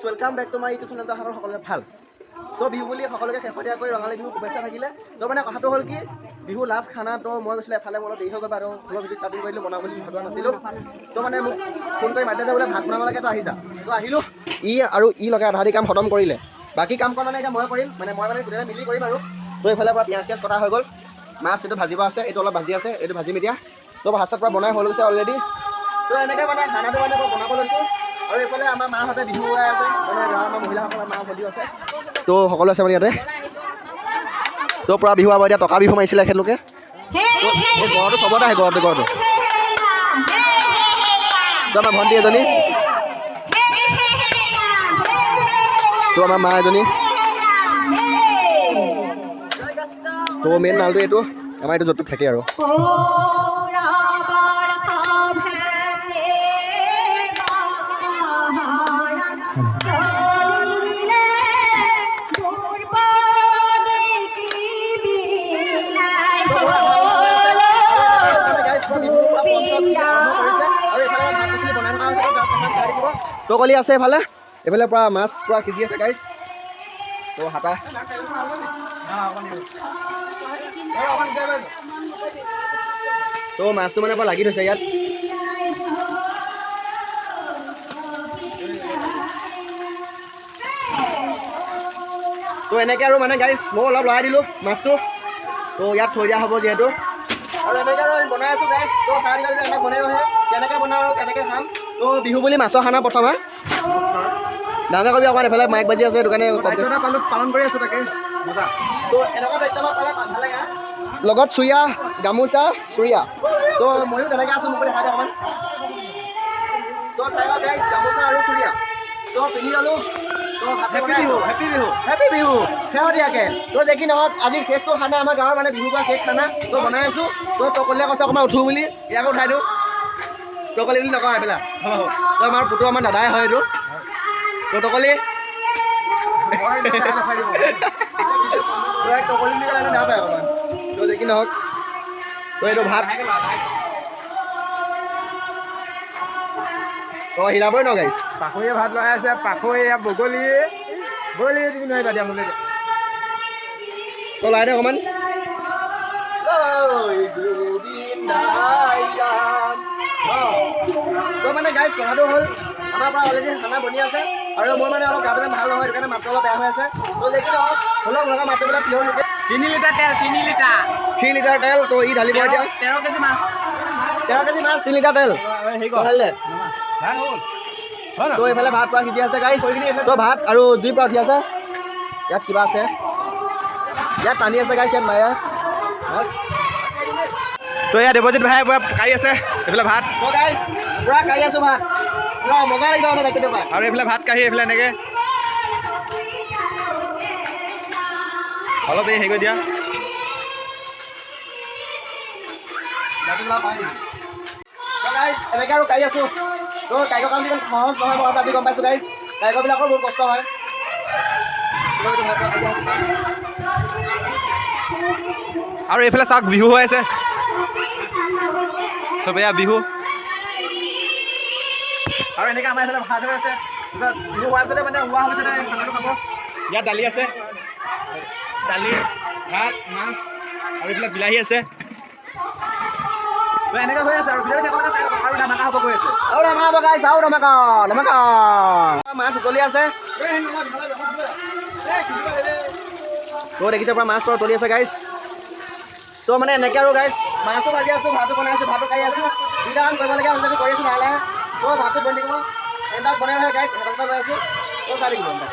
Welcome back to my YouTube চেনেলটো আমাৰ সকলোৰে ভাল তো বিহু বুলি সকলোকে শেহতীয়াকৈ ৰঙালী বিহু শুভেচ্ছা থাকিলে তো মানে কথাটো হ'ল কি বিহু লাষ্ট খানা তো মই গৈছিলোঁ এফালে অলপ দেৰি হৈ গ'ল আৰু অলপ ভিডিঅ' ষ্টাৰ্টিং কৰিলোঁ বনাওঁ বুলি ভবা নাছিলোঁ তো মানে মোক ফোন কৰি মাতিলে বোলে ভাত বনাব লাগে তো আহি যা তো আহিলোঁ ই লগাই আধা কাম খতম কৰিলে বাকী কাম কৰা মানে এতিয়া মই কৰিম মানে মই গোটেই মিলি কৰিম আৰু তো এইফালে পৰা পিঁয়াজ চিয়াজ কটা হৈ গ'ল মাছ এইটো ভাজিব আছে এইটো অলপ ভাজি আছে এইটো ভাজিম এতিয়া তো ভাত চাত পৰা বনাই হৈ গৈছে অলৰেডি তো এনেকৈ মানে খানাটো মানে মই বনাব লৈছোঁ আৰু এইফালে আমাৰ মাহঁতে বিহু গাই আছে মানে গাঁৱৰ আমাৰ মহিলাসকলৰ মা ভণ্টিও আছে তো সকলো আছে মানে ইয়াতে তো পৰা বিহু আব এতিয়া টকা বিহু মাৰিছিলে এখেতলোকে এই ঘৰটো চবতে আহে ঘৰটো তো আমাৰ ভণ্টি এজনী তো আমাৰ মা এজনী তো মেইন মালটো এইটো আমাৰ এইটো য'ত থাকে আৰু তকলি আছে এইফালে এইফালে পৰা মাছ পুৰা সিজি আছে গাইছ তো হাতা তো মাছটো মানে পৰা লাগি থৈছে ইয়াত তো এনেকৈ আৰু মানে গাইছ মই অলপ লৰাই দিলোঁ মাছটো তো ইয়াত থৈ দিয়া হ'ব যিহেতু আৰু এনেকৈ আৰু বনাই আছোঁ গাইছ তো চাই এনেকৈ বনাই ৰহে কেনেকৈ বনাওঁ আৰু কেনেকৈ খাম তো বিহু বুলি মাছৰ খানা প্ৰথম হা ডাঙৰ কবি অকণমান এফালে মাইক বাজি আছে সেইটো কাৰণে পালন কৰি আছোঁ তাকে তো এনেকুৱা দায়িত্ব পালে ভাল লাগে লগত চুৰিয়া গামোচা চুৰিয়া তো ময়ো তেনেকৈ আছোঁ মোক দেখাই অকণমান তো চাই লওক গাইছ গামোচা আৰু চুৰিয়া তো পিন্ধি ল'লোঁ তো হেপী বিহু শেহতীয়াকৈ তো যে কি নহওক আজি শেষটো খানা আমাৰ গাঁৱৰ মানে বিহু কৰা শেষ খানা তো বনাই আছোঁ তো তকলীয়া কথা অকণমান উঠোঁ বুলি ইয়াকো উঠাই দিওঁ তকলি বুলি নকওঁ এইবিলাক তো আমাৰ পুতু আমাৰ দাদাই হয় এইটো তো তকলি তকলি বুলি ক'লে বেয়া পায় অকণমান তো যে কি নহওক তো এইটো ভাত তো হিলাবই ন গাইছ পাখৈয়ে ভাত লগাই আছে পাখৈ বগলী তুমি নোৱাৰিবা দিয়া মোলৈ তো লাই দে অকণমান তো মানে গাইছ কথাটো হ'ল আমাৰ পৰা অলৰেডি খানা বনি আছে আৰু মই মানে অলপ গাটো ভাল নহয় সেইকাৰণে মাত্ৰ অলপ বেয়া হৈ আছে তো দেখি নহওক হ'লেও লগা মাছবিলাক পিয়ৰ লোকে 3 লিটাৰ তেল 3 লিটাৰ 3 লিটাৰ তেল তো ই ঢালিব এতিয়া 13 কেজি মাছ 13 কেজি মাছ 3 লিটাৰ তেল ঢালিলে তো এইফালে ভাত পৰা সিজি আছে গাইছ তো ভাত আৰু জুই পৰা উঠি আছে ইয়াত কিবা আছে ইয়াত পানী আছে গাইছ ইয়াত মায়া মাছ তো এয়া দেৱজিত ভাই পুৰা কাঢ়ি আছে এইফালে ভাত তো গাইছ পুৰা কাঢ়ি আছোঁ ভাত পুৰা মজা লাগিছে মানে দেখি পাই আৰু এইফালে ভাত কাঢ়ি এইফালে এনেকৈ অলপ এই হেৰি কৰি দিয়া এনেকৈ আৰু কাঢ়ি আছোঁ তো কাইকৰ কামটো ইমান সহজ নহয় মই আজি গম পাইছোঁ গাইছ কাইকৰবিলাকৰ বহুত কষ্ট হয় আৰু এইফালে চাওক বিহু হৈ আছে চব এয়া বিহু আৰু এনেকৈ আমাৰ এইফালে ভাত হৈ আছে বিহু হোৱাৰ পিছতে মানে হোৱা হৈছে খানাটো খাব ইয়াত দালি আছে দালি ভাত মাছ আৰু এইফালে বিলাহী আছে তো এনেকৈ হৈ আছে আৰু আৰু ধামাকা হ'ব গৈ আছে আৰু ধামাকা হ'ব গাইছ আৰু ধামাকা মাছ উতলি আছে তো দেখিছে পৰা মাছ পৰা উতলি আছে গাইছ তো মানে এনেকৈ আৰু গাইছ মাছো ভাজি আছোঁ ভাতো বনাই আছোঁ ভাতো খাই আছোঁ দুইটা কাম কৰিবলগীয়া হৈছে কৰি আছোঁ লাহে লাহে তো ভাতটো বনি থাকিব এণ্টাক বনাই আহে গাইছ এটা লৈ আছোঁ তো চাই থাকিব এণ্টাক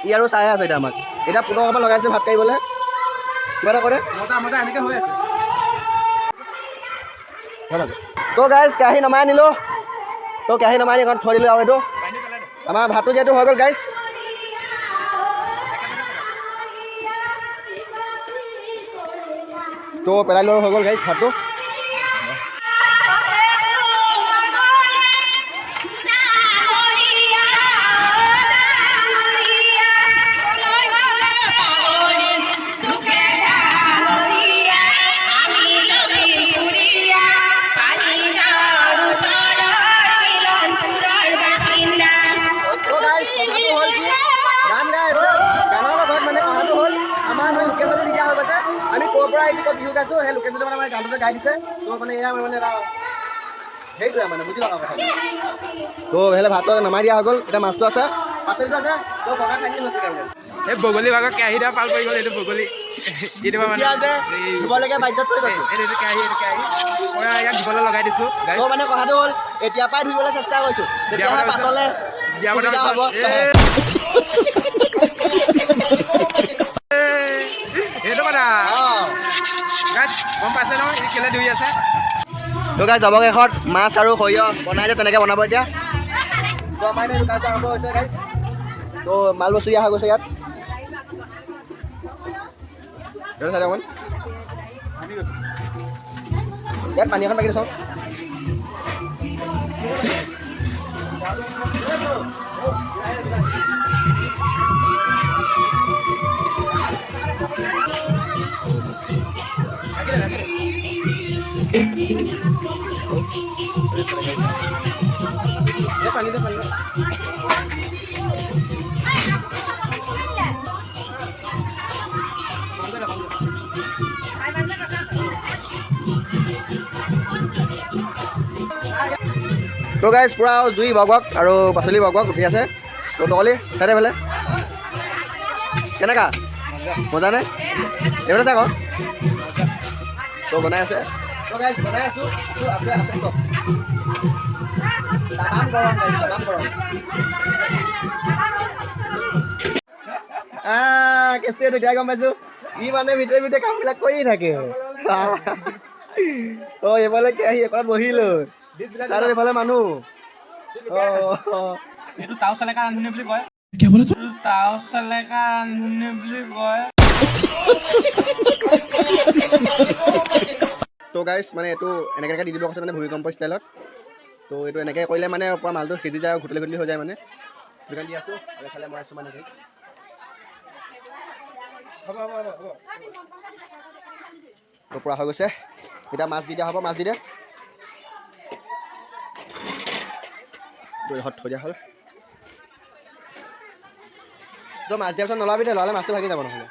ই আৰু চাই আছে এতিয়া আমাক এতিয়া পুনৰ অকণমান লগাইছে ভাত কাঢ়িবলৈ কিবা এটা কৰে মজা এনেকৈ হৈ আছে তো গাইছ কেৰাহী নমাই আনিলোঁ তো কেৰাহী নমাই আনি ঘৰত থৈ দিলোঁ আৰু এইটো আমাৰ ভাতটো যিহেতু হৈ গ'ল গাইছ তো পেলাই লৈ হৈ গ'ল গাইছ ভাতটো যেতিয়া বিহু গাইছোঁ সেই লোকেশ্যনটো মানে গানটোতে গাই দিছে তো মানে এয়া মানে এটা সেইটোৱে মানে বুজি লগা কথা তো হেলে ভাতটো নমাই দিয়া হৈ গ'ল এতিয়া মাছটো আছে পাচলিটো আছে তো বগা খাই হৈছে এই বগলী ভাগৰ কেৰাহীটা পাল পৰি গ'ল এইটো বগলী এইটো মানে ধুবলৈকে বাধ্যত পৰি গৈছোঁ এইটো কেৰাহী পৰা ইয়াত ধুবলৈ লগাই দিছোঁ তো মানে কথাটো হ'ল এতিয়াৰ পৰাই ধুবলৈ চেষ্টা কৰিছোঁ তেতিয়াহে পাছলৈ বিয়া পতা হ'ব এইটো কথা গম পাইছে নহয় ই কেলে ধুই আছে তো গাইছ অৱশেষত মাছ আৰু সৰিয়হ বনাই যে তেনেকৈ বনাব এতিয়া তো আমাৰ এইটো কামটো আৰম্ভ হৈছে গাইছ তো মাল বস্তু দিয়া হৈ গৈছে ইয়াত চাই অকণ ইয়াত পানী এখন পাকি চাওঁ পানী তো গাইছ পূৰা জুই বগক আৰু পাচলি বগক উঠি আছে তো তকলি চাই পেলাই কেনেকা মজা নে এইফালে চাই আকৌ তো বনাই আছে তো গাইছ বনাই আছোঁ আছে আছে চব তামাম গৰম গাইছ তামাম গৰম কেছটো তেতিয়াই গম পাইছোঁ ই মানে ভিতৰে ভিতৰে কামবিলাক কৰিয়ে থাকে অঁ এইফালে আহি এপাত বহিলোঁ চাৰ এইফালে মানুহ এইটো তাও চেলেকা ৰান্ধনি বুলি কয় তাও চেলেকা ৰান্ধনি বুলি কয় তো গাইছ মানে এইটো এনেকৈ দি দিব কৈছে মানে ভূমিকম্প ষ্টাইলত তো এইটো এনেকৈ কৰিলে মানে পূৰা মালটো সিজি যায় আৰু ঘুটলি ঘুটলি হৈ যায় মানে দোকান দি আছোঁ আৰু এফালে মই আছোঁ মানে তো পূৰা হৈ গৈছে এতিয়া মাছ দি দিয়া হ'ব মাছ দি দে থৈ দিয়া হ'ল তো মাছ দিয়াৰ পিছত নলাবি দে ল'লে মাছটো ভাগি যাব নহ'লে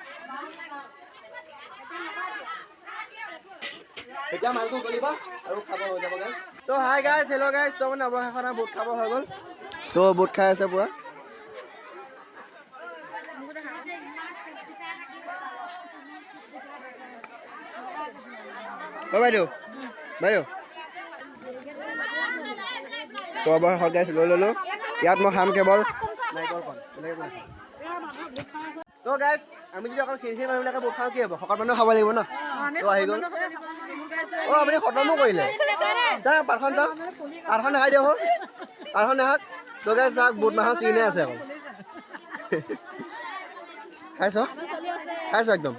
এতিয়া মাছটো উতলিব আৰু খাব হৈ যাব গাইছ তো হাই গাইছ হেল্ল' গাইছ তো মানে অৱশেষত বুট খাব হৈ গ'ল তো বুট খাই আছে পূৰা অ' বাইদেউ বাইদেউ তো অৱশেষত গাইছ লৈ ল'লোঁ ইয়াত মই খাম কেৱল নাৰিকলকণ তো গাইছ আমি যদি অকল খিৰিখিৰি মানুহবিলাকে বুট খাওঁ কি হ'ব শকত মানুহ খাব লাগিব ন তো আহি গ'ল অঁ আপুনি খতমো কৰিলে যা পাৰখন যাওক পাৰখন নাখাই দিয়ক পাৰখন নাখাওক তো গাইছ চাওক বুট মাহৰ চিনে আছে অকল খাইছ খাইছ একদম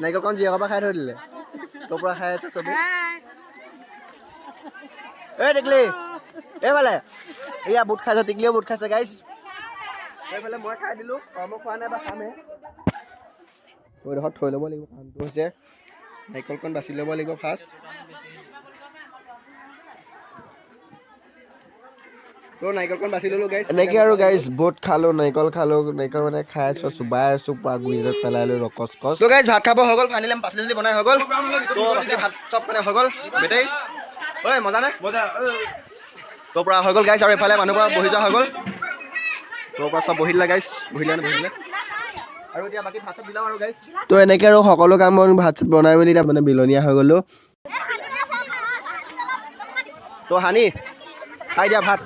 নাৰিকলকণ জীয়েকৰ পৰা খাই থৈ দিলে তোৰ পৰা খাই আছে চবেই এই টিকলি এইফালে এয়া বুট খাইছে টিকলিও বুট খাইছে গাইছ এইফালে মই খাই দিলোঁ মই খোৱা নাই বা খামহে এইডোখৰত থৈ ল'ব লাগিব কামটো হৈছে নাৰিকলকণ বাছি ল'ব লাগিব ফাৰ্ষ্ট তো নাৰিকলকণ বাছি ল'লোঁ গাইছ এনেকৈ আৰু গাইজ বুট খালোঁ নাৰিকল মানে খাই আছোঁ চুবাই আছোঁ পুৰা গুৰিত পেলাই লৈ ৰকচ কচ তো গাইছ ভাত খাব হৈ গ'ল ফাইনেলি পাচলি বনাই হৈ গ'ল তো পাচলি ভাত চব মানে হৈ গ'ল বেটেই ঐ মজা নে তো পৰা হৈ গ'ল গাইছ আৰু এইফালে মানুহৰ পৰা বহি যোৱা হৈ গ'ল তোৰ পৰা চব বহিলে গাইছ বহিলে আৰু এতিয়া বাকী ভাত চাত বিলাওঁ আৰু গাইছ তো এনেকৈ আৰু সকলো কাম বন ভাত চাত বনাই মেলি এতিয়া মানে বিলনীয়া হৈ গ'লোঁ তো হানি খাই দিয়া ভাত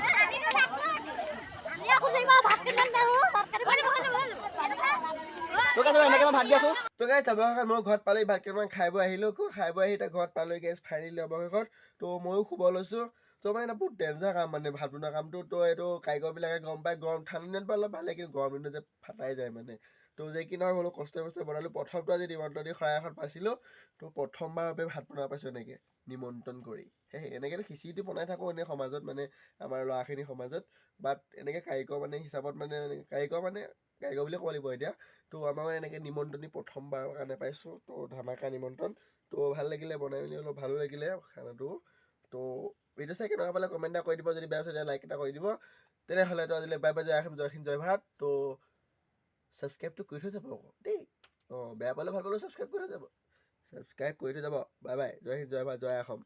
এনেকৈ মই ভাত দি আছোঁ তো গাইজ অৱশেষত মই ঘৰত পালোঁ ভাত কেইটামান খাই বৈ আহিলোঁ খাই বৈ আহি এতিয়া ঘৰত পালোঁ গাইজ ফাইনেলি অৱশেষত তো ময়ো শুব লৈছোঁ তো মানে এটা বহুত ডেঞ্জাৰ কাম মানে ভাত বনোৱা কামটো তো এইটো কাৰিকৰবিলাকে গম পায় গৰম ঠাণ্ডা দিনত বাৰু অলপ ভালে কিন্তু গৰম দিনত যে ফাটাই যায় মানে তো যে কি নহয় হ'লেও কষ্টে বনালোঁ প্ৰথমটো আজি নিমন্ত্ৰণ দি শৰাই এখন পাইছিলোঁ তো প্ৰথমবাৰ বাবে ভাত বনাব পাইছোঁ এনেকৈ নিমন্ত্ৰণ কৰি এনেকৈতো খিচিৰিটো বনাই থাকোঁ এনেই সমাজত মানে আমাৰ ল'ৰাখিনিৰ সমাজত বাট এনেকৈ কাৰিকৰ মানে হিচাপত মানে কাৰিকৰ বুলি ক'ব লাগিব এতিয়া তো আমাৰ মানে এনেকৈ নিমন্ত্ৰণি প্ৰথমবাৰৰ কাৰণে পাইছোঁ তো ধামাকা নিমন্ত্ৰণ তো ভাল লাগিলে বনাই মেলি অলপ ভালো লাগিলে খানাটো তো ভিডিঅ' চাই কেনেকুৱা পালে কমেণ্ট এটা কৰি দিব যদি বেয়া হৈছে লাইক এটা কৰি দিব তেনেহ'লে তো আজিলৈ বাই বাই জয় আহিম জয় হিন্দ জয় ভাৰত তো ছাবস্ক্ৰাইবটো কৰি থৈ যাব আকৌ দেই অঁ বেয়া পালে ভাল পালেও ছাবস্ক্ৰাইব কৰি থৈ যাব ছাবস্ক্ৰাইব কৰি থৈ যাব। বাই বাই, জয় হিন্দ, জয় ভাৰত, জয় অসম।